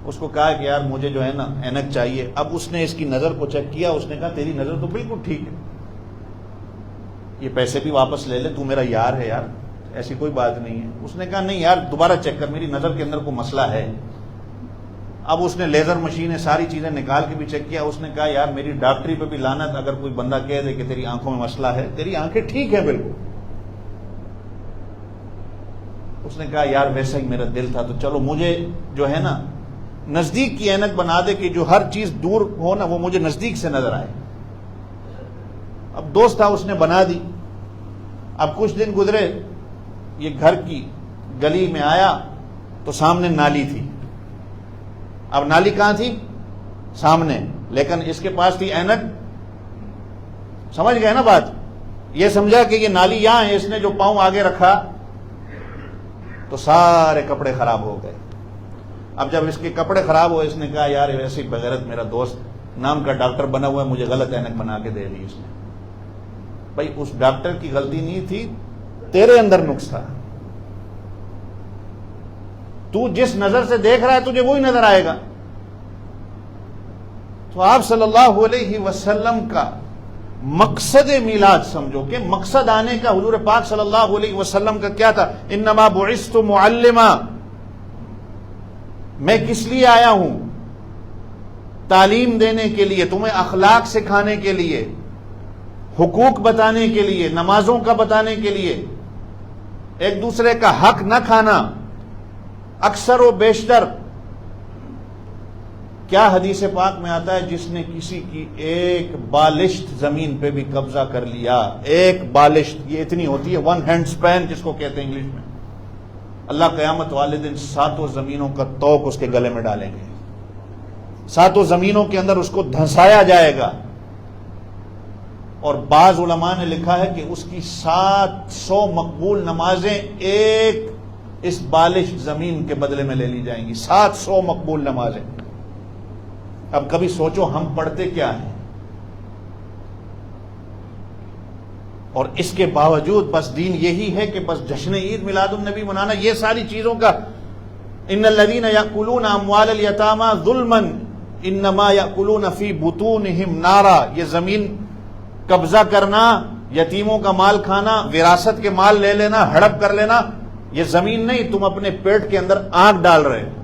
اس کو کہا کہ یار مجھے جو ہے نا اینک چاہیے۔ اب اس نے اس کی نظر کو چیک کیا، اس نے کہا تیری نظر تو بالکل ٹھیک ہے، یہ پیسے بھی واپس لے لے، تو میرا یار ہے یار، ایسی کوئی بات نہیں ہے۔ اس نے کہا نہیں یار دوبارہ چیک کر، میری نظر کے اندر کوئی مسئلہ ہے۔ اب اس نے لیزر مشینیں ساری چیزیں نکال کے بھی چیک کیا، اس نے کہا یار میری ڈاکٹری پہ بھی لعنت، اگر کوئی بندہ کہہ دے کہ تیری آنکھوں میں مسئلہ ہے، تیری آنکھیں ٹھیک ہیں بالکل۔ اس نے کہا یار ویسا ہی میرا دل تھا، تو چلو مجھے جو ہے نا نزدیک کی اینک بنا دے کہ جو ہر چیز دور ہو نا وہ مجھے نزدیک سے نظر آئے۔ اب دوست تھا، اس نے بنا دی۔ اب کچھ دن گزرے، یہ گھر کی گلی میں آیا تو سامنے نالی تھی۔ اب نالی کہاں تھی؟ سامنے، لیکن اس کے پاس تھی اینک۔ سمجھ گئے نا بات؟ یہ سمجھا کہ یہ نالی یہاں ہے، اس نے جو پاؤں آگے رکھا تو سارے کپڑے خراب ہو گئے۔ اب جب اس کے کپڑے خراب ہوئے، اس نے کہا یار ایسے بغیرت میرا دوست نام کا ڈاکٹر بنا ہوا ہے، مجھے غلط اینک بنا کے دے دی اس نے۔ بھائی اس ڈاکٹر کی غلطی نہیں تھی، تیرے اندر نقص تھا۔ تو جس نظر سے دیکھ رہا ہے تجھے وہی نظر آئے گا۔ تو آپ صلی اللہ علیہ وسلم کا مقصد میلاد سمجھو کہ مقصد آنے کا حضور پاک صلی اللہ علیہ وسلم کا کیا تھا؟ انما بعثت معلما، میں کس لیے آیا ہوں؟ تعلیم دینے کے لیے، تمہیں اخلاق سکھانے کے لیے، حقوق بتانے کے لیے، نمازوں کا بتانے کے لیے، ایک دوسرے کا حق نہ کھانا، اکثر و بیشتر کیا حدیث پاک میں آتا ہے جس نے کسی کی ایک بالشت زمین پہ بھی قبضہ کر لیا، ایک بالشت، یہ اتنی ہوتی ہے 1 ہینڈ سپین جس کو کہتے ہیں انگلش میں، اللہ قیامت والے دن 7 زمینوں کا توق اس کے گلے میں ڈالیں گے، 7 زمینوں کے اندر اس کو دھنسایا جائے گا۔ اور بعض علماء نے لکھا ہے کہ اس کی 700 مقبول نمازیں ایک اس بالشت زمین کے بدلے میں لے لی جائیں گی، 700 مقبول نمازیں۔ اب کبھی سوچو ہم پڑھتے کیا ہیں، اور اس کے باوجود بس دین یہی ہے کہ بس جشن عید میلاد النبی منانا، یہ ساری چیزوں کا ان الذین یاکلون اموال الیتامی ظلما انما یاکلون فی بطونہم نارا، یہ زمین قبضہ کرنا، یتیموں کا مال کھانا، وراثت کے مال لے لینا، ہڑپ کر لینا، یہ زمین نہیں، تم اپنے پیٹ کے اندر آگ ڈال رہے ہو۔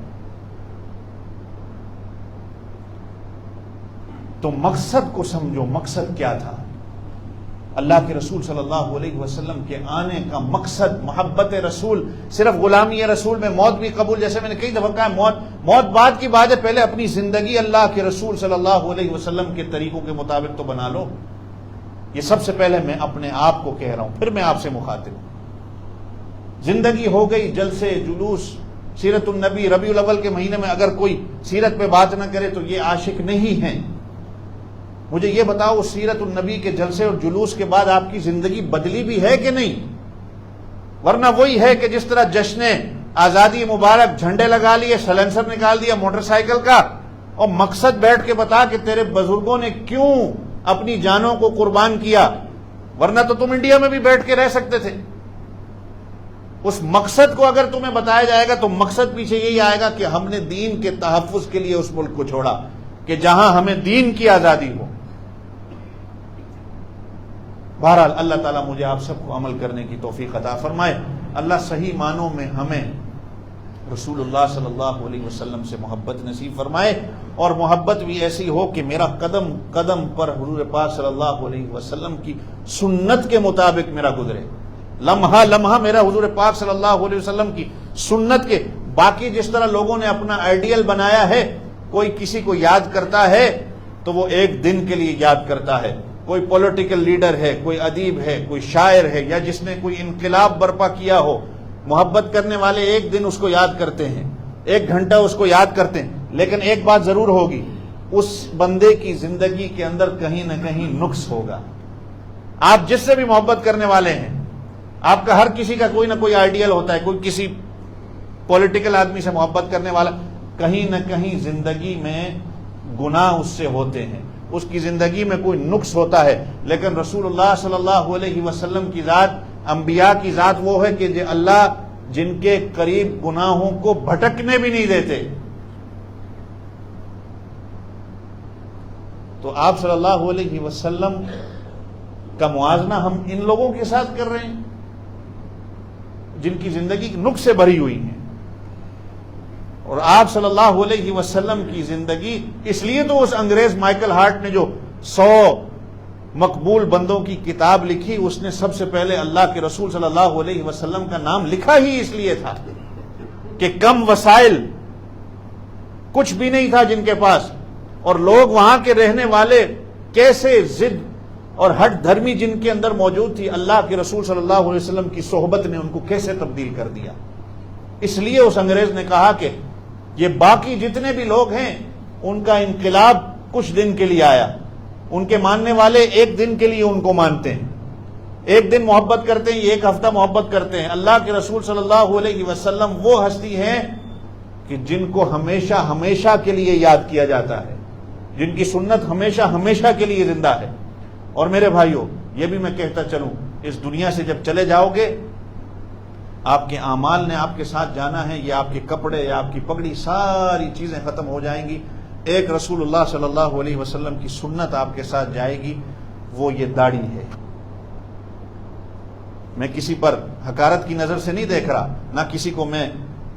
تو مقصد کو سمجھو، مقصد کیا تھا؟ اللہ کے رسول صلی اللہ علیہ وسلم کے آنے کا مقصد محبت رسول، صرف غلامی رسول میں موت بھی قبول، جیسے میں نے کئی دفعہ کہا موت بعد کی بات ہے، پہلے اپنی زندگی اللہ کے رسول صلی اللہ علیہ وسلم کے طریقوں کے مطابق تو بنا لو۔ یہ سب سے پہلے میں اپنے آپ کو کہہ رہا ہوں، پھر میں آپ سے مخاطب ہوں۔ زندگی ہو گئی جلسے جلوس، سیرت النبی، ربیع الاول کے مہینے میں اگر کوئی سیرت پہ بات نہ کرے تو یہ عاشق نہیں ہیں۔ مجھے یہ بتاؤ سیرت النبی کے جلسے اور جلوس کے بعد آپ کی زندگی بدلی بھی ہے کہ نہیں؟ ورنہ وہی ہے کہ جس طرح جشن آزادی مبارک، جھنڈے لگا لیے، سلنسر نکال دیا موٹر سائیکل کا، اور مقصد بیٹھ کے بتا کہ تیرے بزرگوں نے کیوں اپنی جانوں کو قربان کیا، ورنہ تو تم انڈیا میں بھی بیٹھ کے رہ سکتے تھے۔ اس مقصد کو اگر تمہیں بتایا جائے گا تو مقصد پیچھے یہی آئے گا کہ ہم نے دین کے تحفظ کے لیے اس ملک کو چھوڑا، کہ جہاں ہمیں دین کی آزادی ہو۔ بہرحال اللہ تعالیٰ مجھے آپ سب کو عمل کرنے کی توفیق عطا فرمائے. اللہ صحیح معنوں میں ہمیں رسول اللہ صلی اللہ علیہ وسلم سے محبت نصیب فرمائے، اور محبت بھی ایسی ہو کہ میرا قدم قدم پر حضور پاک صلی اللہ علیہ وسلم کی سنت کے مطابق میرا گزرے، لمحہ لمحہ میرا حضور پاک صلی اللہ علیہ وسلم کی سنت کے. باقی جس طرح لوگوں نے اپنا آئیڈیل بنایا ہے، کوئی کسی کو یاد کرتا ہے تو وہ ایک دن کے لیے یاد کرتا ہے، کوئی پولیٹیکل لیڈر ہے، کوئی ادیب ہے، کوئی شاعر ہے، یا جس نے کوئی انقلاب برپا کیا ہو، محبت کرنے والے ایک دن اس کو یاد کرتے ہیں، ایک گھنٹہ اس کو یاد کرتے ہیں. لیکن ایک بات ضرور ہوگی، اس بندے کی زندگی کے اندر کہیں نہ کہیں نقص ہوگا. آپ جس سے بھی محبت کرنے والے ہیں، آپ کا ہر کسی کا کوئی نہ کوئی آئیڈیل ہوتا ہے، کوئی کسی پولیٹیکل آدمی سے محبت کرنے والا، کہیں نہ کہیں زندگی میں گناہ اس سے ہوتے ہیں، اس کی زندگی میں کوئی نقص ہوتا ہے. لیکن رسول اللہ صلی اللہ علیہ وسلم کی ذات، انبیاء کی ذات وہ ہے کہ اللہ جن کے قریب گناہوں کو بھٹکنے بھی نہیں دیتے. تو آپ صلی اللہ علیہ وسلم کا موازنہ ہم ان لوگوں کے ساتھ کر رہے ہیں جن کی زندگی نقص سے بھری ہوئی ہے. اور آپ صلی اللہ علیہ وسلم کی زندگی، اس لیے تو اس انگریز مائیکل ہارٹ نے جو 100 مقبول بندوں کی کتاب لکھی، اس نے سب سے پہلے اللہ کے رسول صلی اللہ علیہ وسلم کا نام لکھا ہی اس لیے تھا کہ کم وسائل، کچھ بھی نہیں تھا جن کے پاس، اور لوگ وہاں کے رہنے والے کیسے ضد اور ہٹ دھرمی جن کے اندر موجود تھی، اللہ کے رسول صلی اللہ علیہ وسلم کی صحبت نے ان کو کیسے تبدیل کر دیا. اس لیے اس انگریز نے کہا کہ یہ باقی جتنے بھی لوگ ہیں ان کا انقلاب کچھ دن کے لیے آیا، ان کے ماننے والے ایک دن کے لیے ان کو مانتے ہیں، ایک دن محبت کرتے ہیں، ایک ہفتہ محبت کرتے ہیں. اللہ کے رسول صلی اللہ علیہ وسلم وہ ہستی ہیں کہ جن کو ہمیشہ ہمیشہ کے لیے یاد کیا جاتا ہے، جن کی سنت ہمیشہ ہمیشہ کے لیے زندہ ہے. اور میرے بھائیوں، یہ بھی میں کہتا چلوں، اس دنیا سے جب چلے جاؤ گے، آپ کے اعمال نے آپ کے ساتھ جانا ہے، یا آپ کے کپڑے یا آپ کی پگڑی، ساری چیزیں ختم ہو جائیں گی. ایک رسول اللہ صلی اللہ علیہ وسلم کی سنت آپ کے ساتھ جائے گی، وہ یہ داڑھی ہے. میں کسی پر حقارت کی نظر سے نہیں دیکھ رہا، نہ کسی کو میں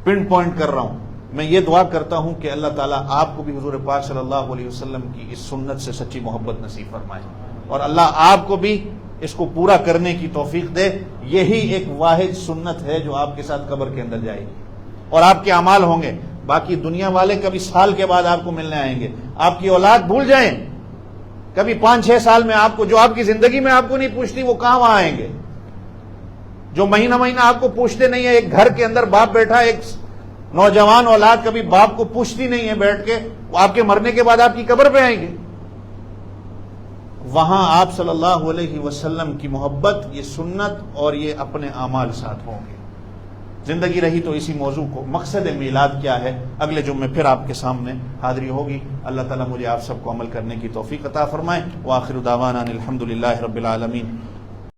پن پوائنٹ کر رہا ہوں. میں یہ دعا کرتا ہوں کہ اللہ تعالیٰ آپ کو بھی حضور پاک صلی اللہ علیہ وسلم کی اس سنت سے سچی محبت نصیب فرمائے، اور اللہ آپ کو بھی اس کو پورا کرنے کی توفیق دے. یہی ایک واحد سنت ہے جو آپ کے ساتھ قبر کے اندر جائے گی، اور آپ کے اعمال ہوں گے. باقی دنیا والے کبھی سال کے بعد آپ کو ملنے آئیں گے، آپ کی اولاد بھول جائیں، کبھی 5-6 سال میں آپ کو، جو آپ کی زندگی میں آپ کو نہیں پوچھتی، وہ کہاں وہاں آئیں گے. جو مہینہ مہینہ آپ کو پوچھتے نہیں ہے، ایک گھر کے اندر باپ بیٹھا، ایک نوجوان اولاد کبھی باپ کو پوچھتی نہیں ہے بیٹھ کے، وہ آپ کے مرنے کے بعد آپ کی قبر پہ آئیں گے. وہاں آپ صلی اللہ علیہ وسلم کی محبت، یہ سنت اور یہ اپنے اعمال ساتھ ہوں گے. زندگی رہی تو اسی موضوع کو، مقصد میلاد کیا ہے، اگلے جمعے پھر آپ کے سامنے حاضری ہوگی. اللہ تعالیٰ مجھے آپ سب کو عمل کرنے کی توفیق عطا فرمائے. وآخر دعوانا الحمد للہ رب العالمین.